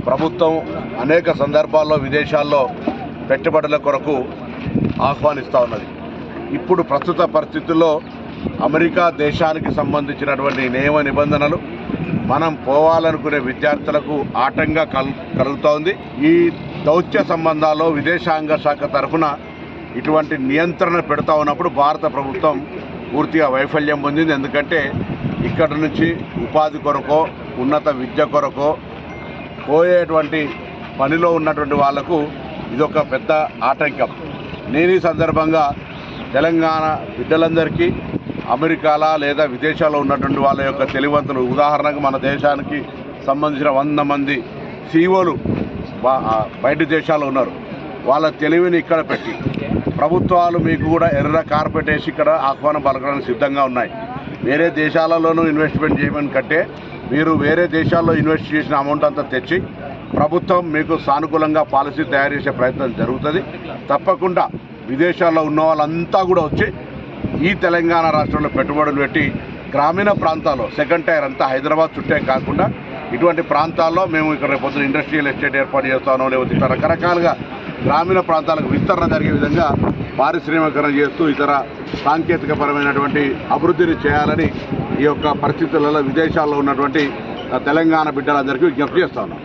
ప్రభుత్వం అనేక సందర్భాల్లో విదేశాల్లో పెట్టుబడుల కొరకు ఆహ్వానిస్తూ ఉన్నది. ఇప్పుడు ప్రస్తుత పరిస్థితుల్లో అమెరికా దేశానికి సంబంధించినటువంటి నియమ నిబంధనలు మనం పోవాలనుకునే విద్యార్థులకు ఆటంగా కలుగుతోంది. ఈ దౌత్య సంబంధాల్లో విదేశాంగ శాఖ తరఫున ఇటువంటి నియంత్రణ పెడతా ఉన్నప్పుడు భారత ప్రభుత్వం పూర్తిగా వైఫల్యం పొందింది. ఎందుకంటే ఇక్కడ నుంచి ఉపాధి కొరకో ఉన్నత విద్య కొరకో పోయేటువంటి పనిలో ఉన్నటువంటి వాళ్లకు ఇదొక పెద్ద ఆటంకం. నేను ఈ సందర్భంగా తెలంగాణ బిడ్డలందరికీ అమెరికాలో లేదా విదేశాల్లో ఉన్నటువంటి వాళ్ళ యొక్క తెలివంతులు, ఉదాహరణకు మన దేశానికి సంబంధించిన 100 మంది సీఓలు బయట దేశాల్లో ఉన్నారు. వాళ్ళ తెలివిని ఇక్కడ పెట్టి ప్రభుత్వాలు మీకు కూడా ఎర్ర కార్పెట్ వేసి ఇక్కడ ఆహ్వానం పలకడానికి సిద్ధంగా ఉన్నాయి. వేరే దేశాలలోనూ ఇన్వెస్ట్మెంట్ చేయమని కంటే మీరు వేరే దేశాల్లో ఇన్వెస్ట్ చేసిన అమౌంట్ అంతా తెచ్చి ప్రభుత్వం మీకు సానుకూలంగా పాలసీ తయారు చేసే ప్రయత్నం జరుగుతుంది. తప్పకుండా విదేశాల్లో ఉన్న వాళ్ళంతా కూడా వచ్చి ఈ తెలంగాణ రాష్ట్రంలో పెట్టుబడులు పెట్టి గ్రామీణ ప్రాంతాల్లో సెకండ్ టైర్ అంతా హైదరాబాద్ చుట్టే కాకుండా ఇటువంటి ప్రాంతాల్లో మేము ఇక్కడ రేపొద్దున ఇండస్ట్రియల్ ఎస్టేట్ ఏర్పాటు చేస్తానో లేకపోతే ఇతర రకరకాలుగా గ్రామీణ ప్రాంతాలకు విస్తరణ జరిగే విధంగా పారిశ్రామికరణ చేస్తూ ఇతర సాంకేతికపరమైనటువంటి అభివృద్ధిని చేయాలని ఈ యొక్క పరిస్థితులలో విదేశాల్లో ఉన్నటువంటి తెలంగాణ బిడ్డలందరికీ విజ్ఞప్తి చేస్తా ఉన్నాం.